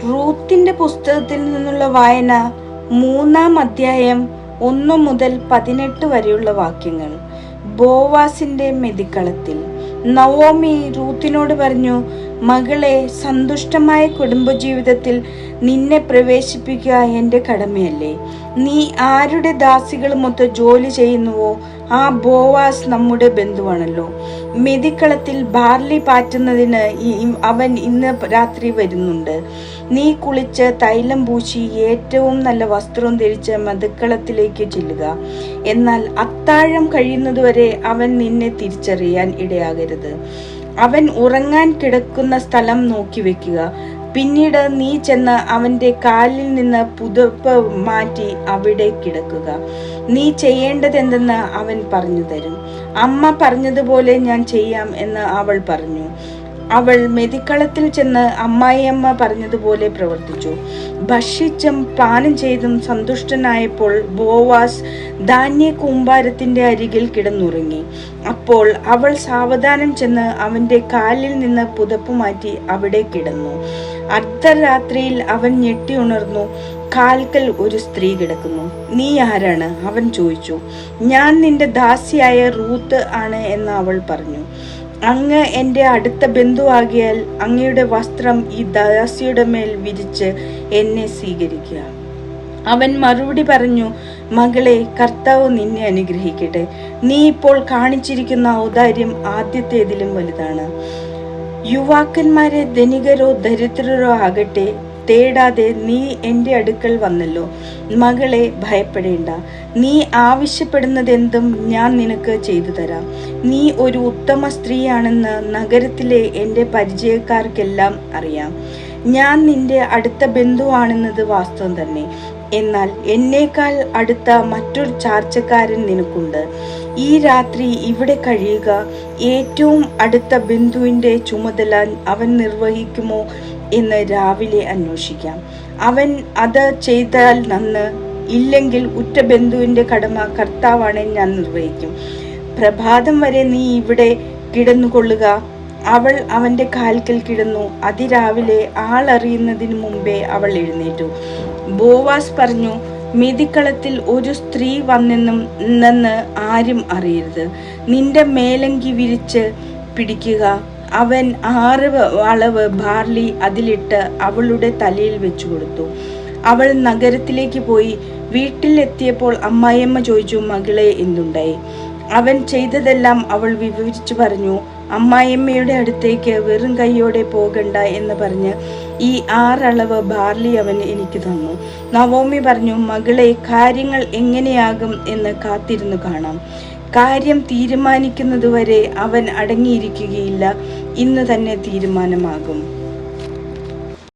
റൂത്തിന്റെ പുസ്തകത്തിൽ നിന്നുള്ള വായന 3-ാം അധ്യായം 1 മുതൽ 18 വരെയുള്ള വാക്യങ്ങൾ. ബോവാസിന്റെ മെതിക്കളത്തിൽ. നവോമി റൂത്തിനോട് പറഞ്ഞു, മകളെ, സന്തുഷ്ടമായ കുടുംബജീവിതത്തിൽ നിന്നെ പ്രവേശിപ്പിക്കുക എൻ്റെ കടമയല്ലേ? നീ ആരുടെ ദാസികളുമൊത്ത് ജോലി ചെയ്യുന്നുവോ ആ ബോവാസ് നമ്മുടെ ബന്ധുവാണല്ലോ. മെതിക്കളത്തിൽ ബാർലി പാറ്റുന്നതിന് അവൻ ഇന്ന് രാത്രി വരുന്നുണ്ട്. നീ കുളിച്ച് തൈലം പൂശി ഏറ്റവും നല്ല വസ്ത്രവും ധരിച്ച് മെതിക്കളത്തിലേക്ക് ചെല്ലുക. എന്നാൽ അത്താഴം കഴിയുന്നതുവരെ അവൻ നിന്നെ തിരിച്ചറിയാൻ ഇടയാകരുത്. അവൻ ഉറങ്ങാൻ കിടക്കുന്ന സ്ഥലം നോക്കി വെക്കുക. പിന്നീട് നീ ചെന്ന് അവന്റെ കാലിൽ നിന്ന് പുതപ്പ് മാറ്റി അവിടെ കിടക്കുക. നീ ചെയ്യേണ്ടതെന്തെന്ന് അവൻ പറഞ്ഞു തരും. അമ്മ പറഞ്ഞതുപോലെ ഞാൻ ചെയ്യാം എന്ന് അവൾ പറഞ്ഞു. അവൾ മെതിക്കളത്തിൽ ചെന്ന് അമ്മായിയമ്മ പറഞ്ഞതുപോലെ പ്രവർത്തിച്ചു. ഭക്ഷിച്ചും പാനം ചെയ്തും സന്തുഷ്ടനായപ്പോൾ ബോവാസ് ധാന്യ കൂമ്പാരത്തിന്റെ അരികിൽ കിടന്നുറങ്ങി. അപ്പോൾ അവൾ സാവധാനം ചെന്ന് അവന്റെ കാലിൽ നിന്ന് പുതപ്പ് മാറ്റി അവിടെ കിടന്നു. അർദ്ധരാത്രിയിൽ അവൻ ഞെട്ടി ഉണർന്നു. കാൽക്കൽ ഒരു സ്ത്രീ കിടക്കുന്നു. നീ ആരാണ്? അവൻ ചോദിച്ചു. ഞാൻ നിന്റെ ദാസിയായ റൂത്ത് ആണ് എന്ന് അവൾ പറഞ്ഞു. അങ്ങ് എൻ്റെ അടുത്ത ബന്ധുവാകിയാൽ അങ്ങയുടെ വസ്ത്രം ഈ ദാസിയുടെ മേൽ വിരിച്ച് എന്നെ സ്വീകരിക്കുക. അവൻ മറുപടി പറഞ്ഞു, മകളെ, കർത്താവ് നിന്നെ അനുഗ്രഹിക്കട്ടെ. നീ ഇപ്പോൾ കാണിച്ചിരിക്കുന്ന ഔദാര്യം ആദ്യത്തേതിലും വലുതാണ്. യുവാക്കന്മാരെ ധനികരോ ദരിദ്രരോ ആകട്ടെ തേടാതെ നീ എൻ്റെ അടുക്കൽ വന്നല്ലോ. മകളെ, ഭയപ്പെടേണ്ട. നീ ആവശ്യപ്പെടുന്നതെന്തും ഞാൻ നിനക്ക് ചെയ്തു തരാം. നീ ഒരു ഉത്തമ സ്ത്രീയാണെന്ന് നഗരത്തിലെ എൻ്റെ പരിചയക്കാർക്കെല്ലാം അറിയാം. ഞാൻ നിന്റെ അടുത്ത ബന്ധുവാണെന്നത് വാസ്തവം തന്നെ. എന്നാൽ എന്നേക്കാൾ അടുത്ത മറ്റൊരു ചാർച്ചക്കാരൻ നിനക്കുണ്ട്. ഈ രാത്രി ഇവിടെ കഴിയുക. ഏറ്റവും അടുത്ത ബന്ധുവിൻ്റെ ചുമതല അവൻ നിർവഹിക്കുമോ എന്ന് രാവിലെ അന്വേഷിക്കാം. അവൻ അത് ചെയ്താൽ നന്ന്. ഇല്ലെങ്കിൽ ഉറ്റ ബന്ധുവിൻ്റെ കടമ കർത്താവാണ് ഞാൻ നിർവഹിക്കും. പ്രഭാതം വരെ നീ ഇവിടെ കിടന്നുകൊള്ളുക. അവൾ അവന്റെ കാൽക്കൽ കിടന്നു. അതിരാവിലെ ആളറിയുന്നതിന് മുമ്പേ അവൾ എഴുന്നേറ്റു. ബോവാസ് പറഞ്ഞു, മെതിക്കളത്തിൽ ഒരു സ്ത്രീ വന്നെന്ന് ആരും അറിയരുത്. നിന്റെ മേലങ്കി വിരിച്ച് പിടിക്കുക. അവൻ 6 അളവ് ബാർലി അതിലിട്ട് അവളുടെ തലയിൽ വെച്ചു കൊടുത്തു. അവൾ നഗരത്തിലേക്ക് പോയി. വീട്ടിലെത്തിയപ്പോൾ അമ്മായിയമ്മ ചോദിച്ചു, മകളെ, എന്തുണ്ടായി? അവൻ ചെയ്തതെല്ലാം അവൾ വിവരിച്ചു പറഞ്ഞു. അമ്മായിയമ്മയുടെ അടുത്തേക്ക് വെറും കൈയോടെ പോകണ്ട എന്ന് പറഞ്ഞ് ഈ 6 അളവ് ബാർലി അവൻ എനിക്ക് തന്നു. നവോമി പറഞ്ഞു, മകളെ, കാര്യങ്ങൾ എങ്ങനെയാകും എന്ന് കാത്തിരുന്നു കാണാം. കാര്യം തീരുമാനിക്കുന്നതുവരെ അവൻ അടങ്ങിയിരിക്കുകയില്ല. ഇന്ന് തന്നെ തീരുമാനമാകും.